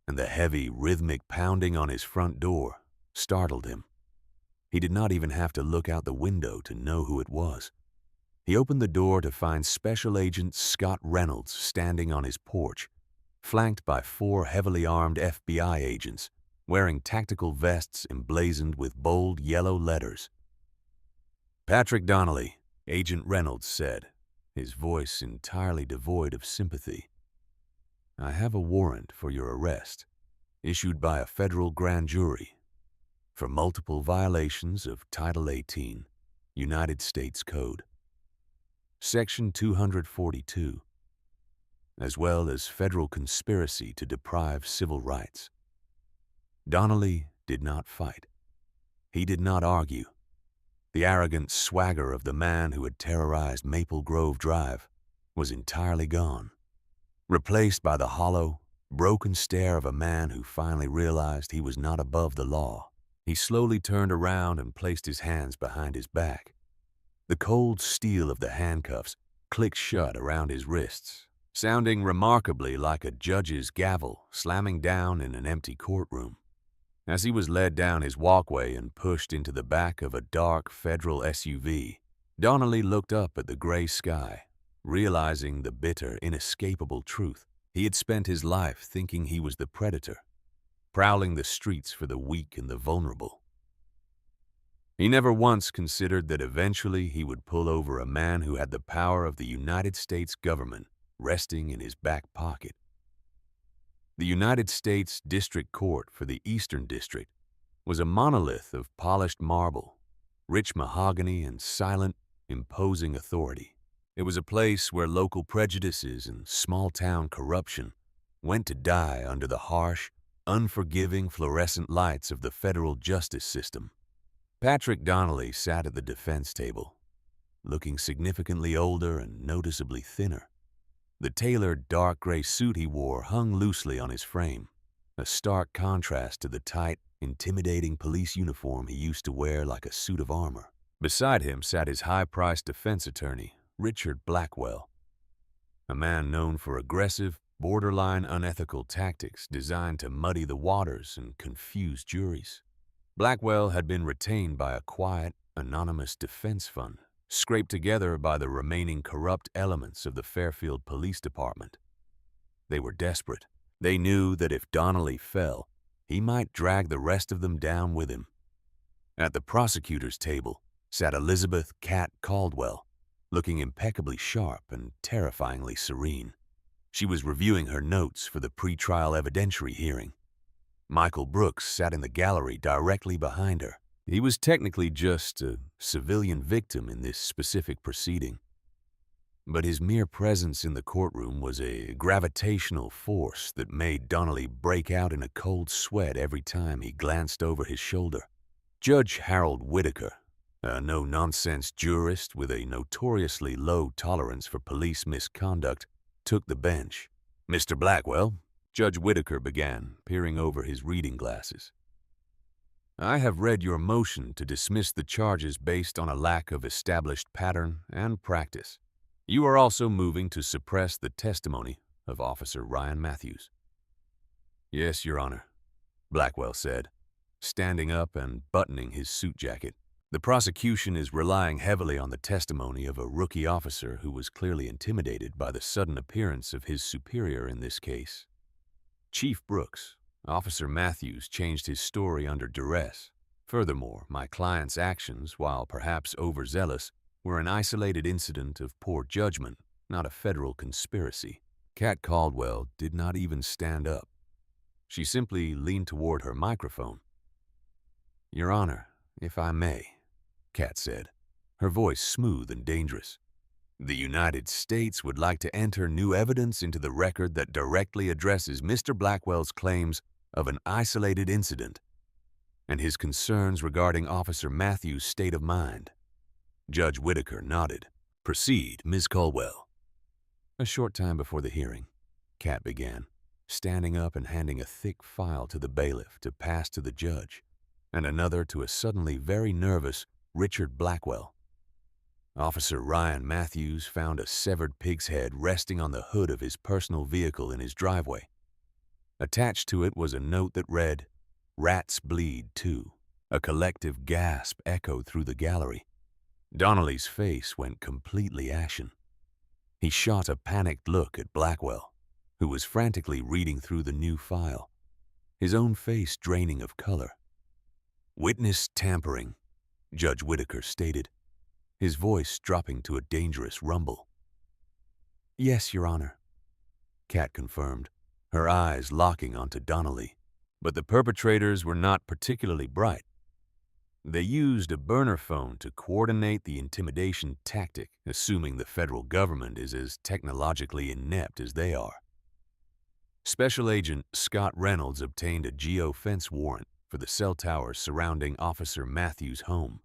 and the heavy, rhythmic pounding on his front door startled him. He did not even have to look out the window to know who it was. He opened the door to find Special Agent Scott Reynolds standing on his porch, flanked by 4 heavily armed FBI agents wearing tactical vests emblazoned with bold yellow letters. "Patrick Donnelly," Agent Reynolds said, his voice entirely devoid of sympathy. "I have a warrant for your arrest, issued by a federal grand jury, for multiple violations of Title 18, United States Code, Section 242, as well as federal conspiracy to deprive civil rights." Donnelly did not fight. He did not argue. The arrogant swagger of the man who had terrorized Maple Grove Drive was entirely gone, replaced by the hollow, broken stare of a man who finally realized he was not above the law. He slowly turned around and placed his hands behind his back. The cold steel of the handcuffs clicked shut around his wrists, sounding remarkably like a judge's gavel slamming down in an empty courtroom. As he was led down his walkway and pushed into the back of a dark federal SUV, Donnelly looked up at the gray sky, realizing the bitter, inescapable truth. He had spent his life thinking he was the predator, prowling the streets for the weak and the vulnerable. He never once considered that eventually he would pull over a man who had the power of the United States government resting in his back pocket. The United States District Court for the Eastern District was a monolith of polished marble, rich mahogany, and silent, imposing authority. It was a place where local prejudices and small-town corruption went to die under the harsh, unforgiving fluorescent lights of the federal justice system. Patrick Donnelly sat at the defense table, looking significantly older and noticeably thinner. The tailored dark gray suit he wore hung loosely on his frame, a stark contrast to the tight, intimidating police uniform he used to wear like a suit of armor. Beside him sat his high-priced defense attorney, Richard Blackwell, a man known for aggressive, borderline unethical tactics designed to muddy the waters and confuse juries. Blackwell had been retained by a quiet, anonymous defense fund, scraped together by the remaining corrupt elements of the Fairfield Police Department. They were desperate. They knew that if Donnelly fell, he might drag the rest of them down with him. At the prosecutor's table sat Elizabeth "Cat" Caldwell, looking impeccably sharp and terrifyingly serene. She was reviewing her notes for the pretrial evidentiary hearing. Michael Brooks sat in the gallery directly behind her. He was technically just a civilian victim in this specific proceeding, but his mere presence in the courtroom was a gravitational force that made Donnelly break out in a cold sweat every time he glanced over his shoulder. Judge Harold Whitaker, a no-nonsense jurist with a notoriously low tolerance for police misconduct, took the bench. "Mr. Blackwell," Judge Whitaker began, peering over his reading glasses, "I have read your motion to dismiss the charges based on a lack of established pattern and practice. You are also moving to suppress the testimony of Officer Ryan Matthews." "Yes, Your Honor," Blackwell said, standing up and buttoning his suit jacket. "The prosecution is relying heavily on the testimony of a rookie officer who was clearly intimidated by the sudden appearance of his superior in this case. Chief Brooks, Officer Matthews changed his story under duress. Furthermore, my client's actions, while perhaps overzealous, were an isolated incident of poor judgment, not a federal conspiracy." Cat Caldwell did not even stand up. She simply leaned toward her microphone. "Your Honor, if I may," Cat said, her voice smooth and dangerous. "The United States would like to enter new evidence into the record that directly addresses Mr. Blackwell's claims of an isolated incident and his concerns regarding Officer Matthews' state of mind." Judge Whitaker nodded. "Proceed, Ms. Caldwell." A short time before the hearing, Cat began, standing up and handing a thick file to the bailiff to pass to the judge, and another to a suddenly very nervous Richard Blackwell. Officer Ryan Matthews found a severed pig's head resting on the hood of his personal vehicle in his driveway. Attached to it was a note that read, "Rats bleed too." A collective gasp echoed through the gallery. Donnelly's face went completely ashen. He shot a panicked look at Blackwell, who was frantically reading through the new file. his own face draining of color. "Witness tampering," Judge Whitaker stated, his voice dropping to a dangerous rumble. "Yes, Your Honor," Kat confirmed, her eyes locking onto Donnelly. But the perpetrators were not particularly bright. They used a burner phone to coordinate the intimidation tactic, assuming the federal government is as technologically inept as they are. Special Agent Scott Reynolds obtained a geofence warrant for the cell towers surrounding Officer Matthews' home.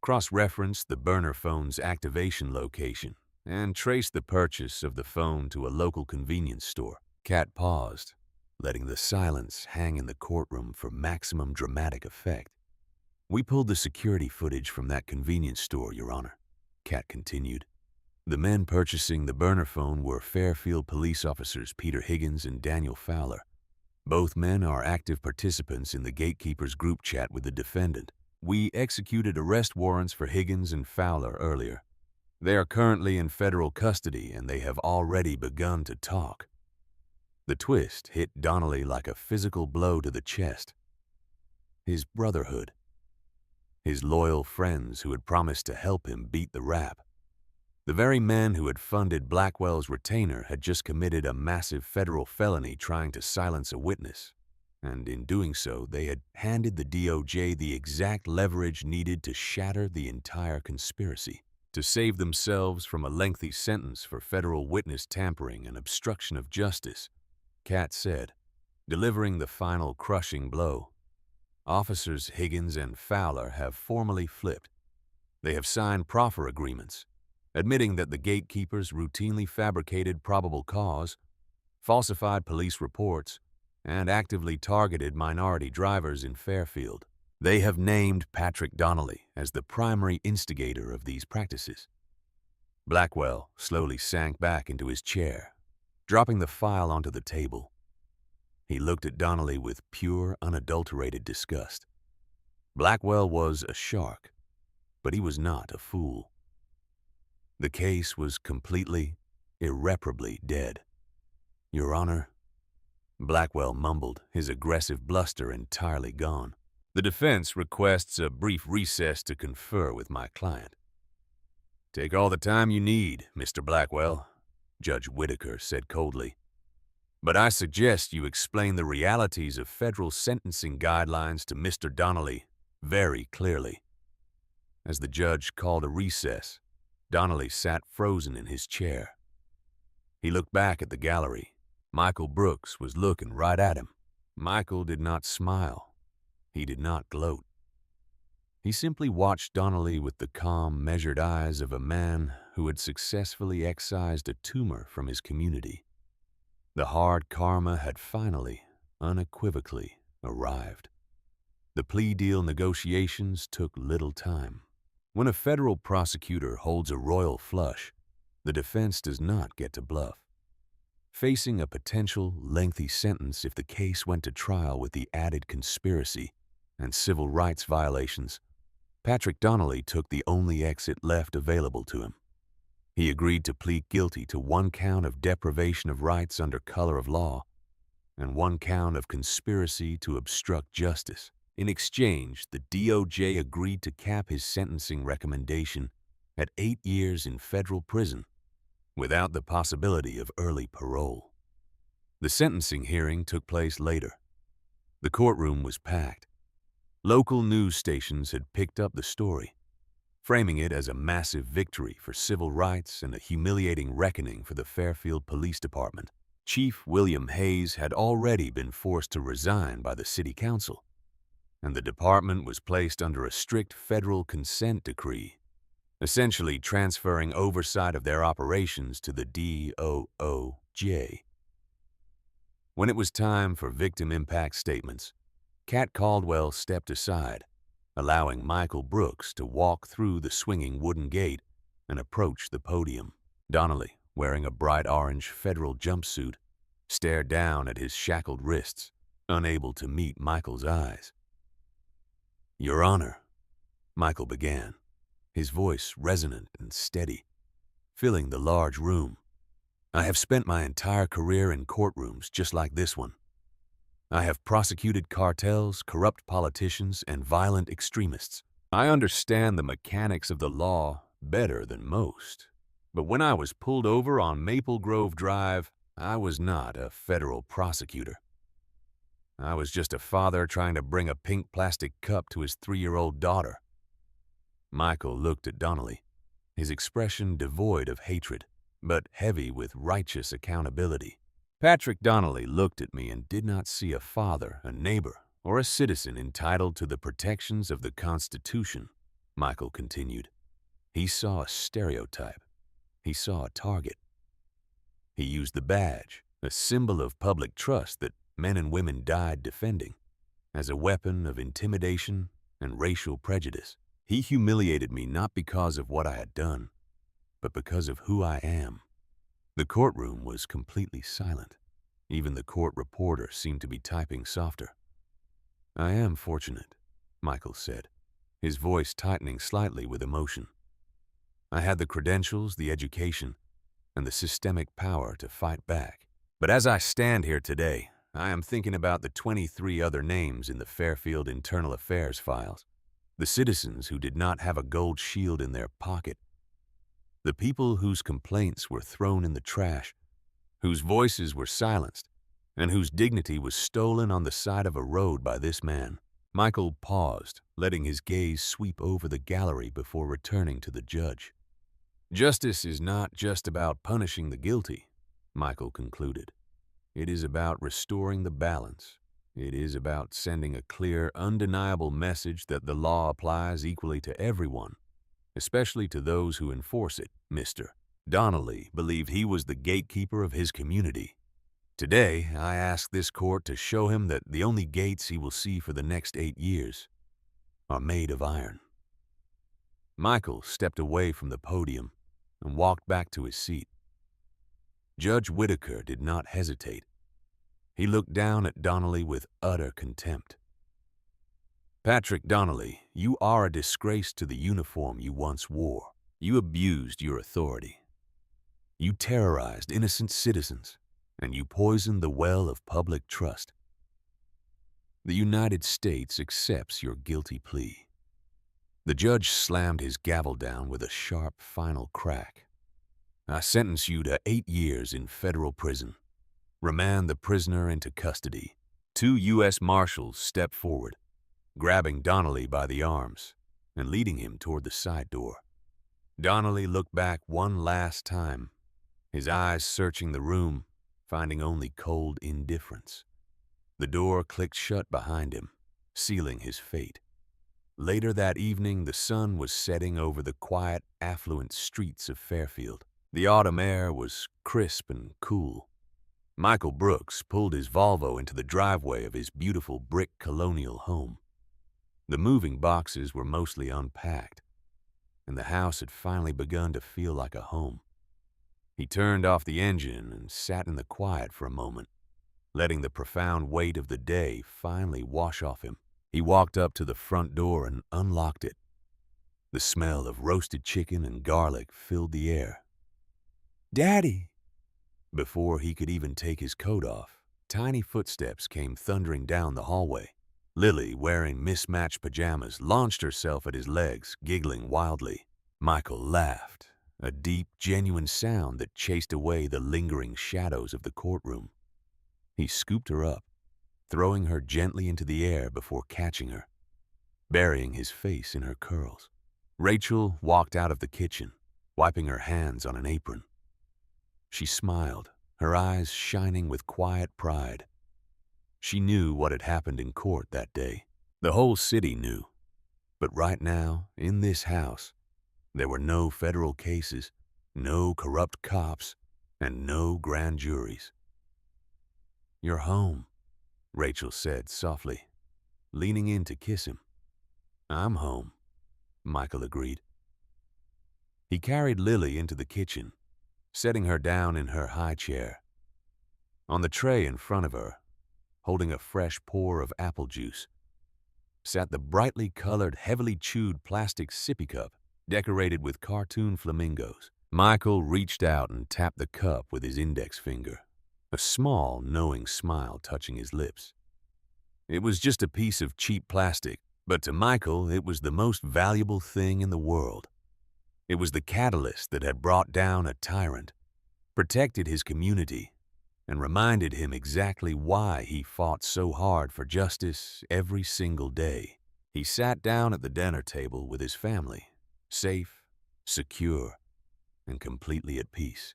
Cross-referenced the burner phone's activation location and traced the purchase of the phone to a local convenience store. Kat paused, letting the silence hang in the courtroom for maximum dramatic effect. "We pulled the security footage from that convenience store, Your Honor," Kat continued. "The men purchasing the burner phone were Fairfield police officers Peter Higgins and Daniel Fowler. Both men are active participants in the Gatekeepers group chat with the defendant. We executed arrest warrants for Higgins and Fowler earlier. They are currently in federal custody and they have already begun to talk." The twist hit Donnelly like a physical blow to the chest. His brotherhood. His loyal friends who had promised to help him beat the rap. The very men who had funded Blackwell's retainer had just committed a massive federal felony trying to silence a witness, and in doing so, they had handed the DOJ the exact leverage needed to shatter the entire conspiracy. To save themselves from a lengthy sentence for federal witness tampering and obstruction of justice, Kat said, delivering the final crushing blow, "Officers Higgins and Fowler have formally flipped. They have signed proffer agreements, admitting that the Gatekeepers routinely fabricated probable cause, falsified police reports, and actively targeted minority drivers in Fairfield. They have named Patrick Donnelly as the primary instigator of these practices." Blackwell slowly sank back into his chair, dropping the file onto the table. He looked at Donnelly with pure, unadulterated disgust. Blackwell was a shark, but he was not a fool. The case was completely, irreparably dead. "Your Honor," Blackwell mumbled, his aggressive bluster entirely gone. "The defense requests a brief recess to confer with my client." "Take all the time you need, Mr. Blackwell," Judge Whitaker said coldly. "But I suggest you explain the realities of federal sentencing guidelines to Mr. Donnelly very clearly." As the judge called a recess, Donnelly sat frozen in his chair. He looked back at the gallery. Michael Brooks was looking right at him. Michael did not smile. He did not gloat. He simply watched Donnelly with the calm, measured eyes of a man who had successfully excised a tumor from his community. The hard karma had finally, unequivocally, arrived. The plea deal negotiations took little time. When a federal prosecutor holds a royal flush, the defense does not get to bluff. Facing a potential lengthy sentence if the case went to trial with the added conspiracy and civil rights violations, Patrick Donnelly took the only exit left available to him. He agreed to plead guilty to 1 count of deprivation of rights under color of law and 1 count of conspiracy to obstruct justice. In exchange, the DOJ agreed to cap his sentencing recommendation at 8 years in federal prison, without the possibility of early parole. The sentencing hearing took place later. The courtroom was packed. Local news stations had picked up the story, framing it as a massive victory for civil rights and a humiliating reckoning for the Fairfield Police Department. Chief William Hayes had already been forced to resign by the city council, and the department was placed under a strict federal consent decree, essentially transferring oversight of their operations to the DOOJ. When it was time for victim impact statements, Kat Caldwell stepped aside, allowing Michael Brooks to walk through the swinging wooden gate and approach the podium. Donnelly, wearing a bright orange federal jumpsuit, stared down at his shackled wrists, unable to meet Michael's eyes. "Your Honor," Michael began, his voice resonant and steady, filling the large room. "I have spent my entire career in courtrooms just like this one. I have prosecuted cartels, corrupt politicians, and violent extremists. I understand the mechanics of the law better than most. But when I was pulled over on Maple Grove Drive, I was not a federal prosecutor. I was just a father trying to bring a pink plastic cup to his 3-year-old daughter. Michael looked at Donnelly, his expression devoid of hatred, but heavy with righteous accountability. Patrick Donnelly looked at me and did not see a father, a neighbor, or a citizen entitled to the protections of the Constitution, Michael continued. He saw a stereotype. He saw a target. He used the badge, a symbol of public trust that men and women died defending, as a weapon of intimidation and racial prejudice. He humiliated me not because of what I had done, but because of who I am. The courtroom was completely silent. Even the court reporter seemed to be typing softer. "I am fortunate," Michael said, his voice tightening slightly with emotion. "I had the credentials, the education, and the systemic power to fight back. But as I stand here today, I am thinking about the 23 other names in the Fairfield Internal Affairs files, the citizens who did not have a gold shield in their pocket, the people whose complaints were thrown in the trash, whose voices were silenced, and whose dignity was stolen on the side of a road by this man." Michael paused, letting his gaze sweep over the gallery before returning to the judge. "Justice is not just about punishing the guilty," Michael concluded. "It is about restoring the balance. It is about sending a clear, undeniable message that the law applies equally to everyone, especially to those who enforce it." Mr. Donnelly believed he was the gatekeeper of his community. Today, I ask this court to show him that the only gates he will see for the next 8 years are made of iron. Michael stepped away from the podium and walked back to his seat. Judge Whitaker did not hesitate. He looked down at Donnelly with utter contempt. "Patrick Donnelly, you are a disgrace to the uniform you once wore. You abused your authority. You terrorized innocent citizens, and you poisoned the well of public trust. The United States accepts your guilty plea." The judge slammed his gavel down with a sharp, final crack. "I sentence you to 8 years in federal prison. Remand the prisoner into custody." 2 U.S. Marshals stepped forward, grabbing Donnelly by the arms and leading him toward the side door. Donnelly looked back one last time, his eyes searching the room, finding only cold indifference. The door clicked shut behind him, sealing his fate. Later that evening, the sun was setting over the quiet, affluent streets of Fairfield. The autumn air was crisp and cool. Michael Brooks pulled his Volvo into the driveway of his beautiful brick colonial home. The moving boxes were mostly unpacked, and the house had finally begun to feel like a home. He turned off the engine and sat in the quiet for a moment, letting the profound weight of the day finally wash off him. He walked up to the front door and unlocked it. The smell of roasted chicken and garlic filled the air. "Daddy!" Before he could even take his coat off, tiny footsteps came thundering down the hallway. Lily, wearing mismatched pajamas, launched herself at his legs, giggling wildly. Michael laughed, a deep, genuine sound that chased away the lingering shadows of the courtroom. He scooped her up, throwing her gently into the air before catching her, burying his face in her curls. Rachel walked out of the kitchen, wiping her hands on an apron. She smiled, her eyes shining with quiet pride. She knew what had happened in court that day. The whole city knew. But right now, in this house, there were no federal cases, no corrupt cops, and no grand juries. "You're home," Rachel said softly, leaning in to kiss him. "I'm home," Michael agreed. He carried Lily into the kitchen, setting her down in her high chair. On the tray in front of her, holding a fresh pour of apple juice, sat the brightly colored, heavily chewed plastic sippy cup decorated with cartoon flamingos. Michael reached out and tapped the cup with his index finger, a small, knowing smile touching his lips. It was just a piece of cheap plastic, but to Michael, it was the most valuable thing in the world. It was the catalyst that had brought down a tyrant, protected his community, and reminded him exactly why he fought so hard for justice every single day. He sat down at the dinner table with his family, safe, secure, and completely at peace.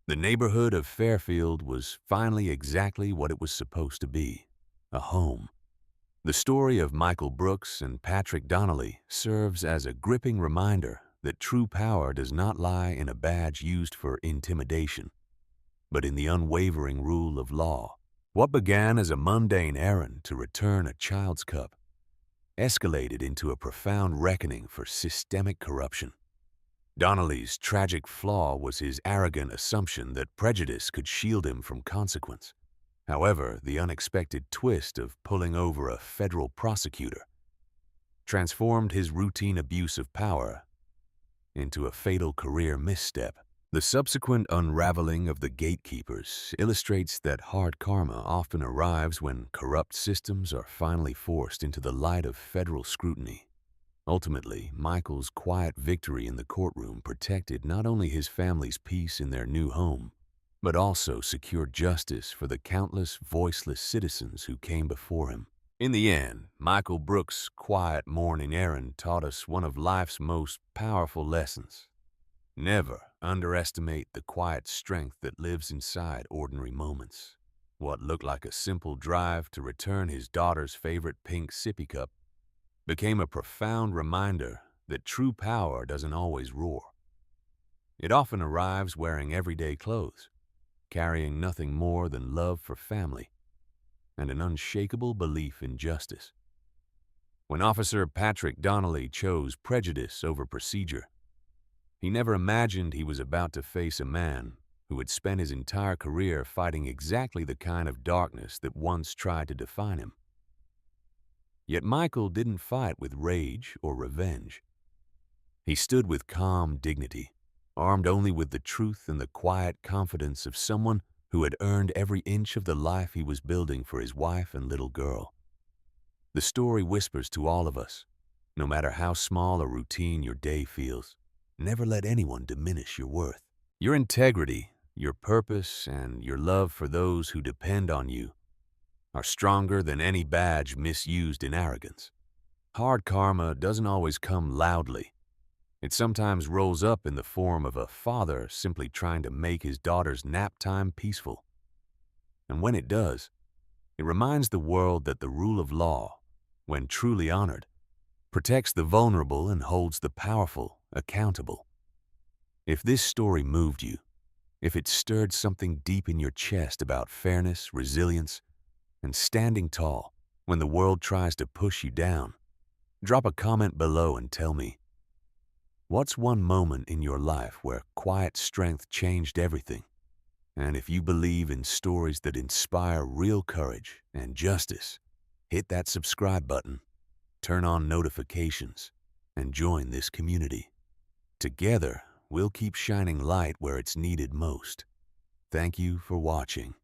The neighborhood of Fairfield was finally exactly what it was supposed to be, a home. The story of Michael Brooks and Patrick Donnelly serves as a gripping reminder that true power does not lie in a badge used for intimidation, but in the unwavering rule of law. What began as a mundane errand to return a child's cup escalated into a profound reckoning for systemic corruption. Donnelly's tragic flaw was his arrogant assumption that prejudice could shield him from consequence. However, the unexpected twist of pulling over a federal prosecutor transformed his routine abuse of power into a fatal career misstep. The subsequent unraveling of the gatekeepers illustrates that hard karma often arrives when corrupt systems are finally forced into the light of federal scrutiny. Ultimately, Michael's quiet victory in the courtroom protected not only his family's peace in their new home, but also secured justice for the countless voiceless citizens who came before him. In the end, Michael Brooks' quiet morning errand taught us one of life's most powerful lessons. Never underestimate the quiet strength that lives inside ordinary moments. What looked like a simple drive to return his daughter's favorite pink sippy cup became a profound reminder that true power doesn't always roar. It often arrives wearing everyday clothes, carrying nothing more than love for family and an unshakable belief in justice. When Officer Patrick Donnelly chose prejudice over procedure, he never imagined he was about to face a man who had spent his entire career fighting exactly the kind of darkness that once tried to define him. Yet Michael didn't fight with rage or revenge. He stood with calm dignity, armed only with the truth and the quiet confidence of someone who had earned every inch of the life he was building for his wife and little girl. The story whispers to all of us, no matter how small or routine your day feels, never let anyone diminish your worth. Your integrity, your purpose, and your love for those who depend on you are stronger than any badge misused in arrogance. Hard karma doesn't always come loudly. It sometimes rolls up in the form of a father simply trying to make his daughter's nap time peaceful. And when it does, it reminds the world that the rule of law, when truly honored, protects the vulnerable and holds the powerful accountable. If this story moved you, if it stirred something deep in your chest about fairness, resilience, and standing tall when the world tries to push you down, drop a comment below and tell me, what's one moment in your life where quiet strength changed everything? And if you believe in stories that inspire real courage and justice, hit that subscribe button, turn on notifications, and join this community. Together, we'll keep shining light where it's needed most. Thank you for watching.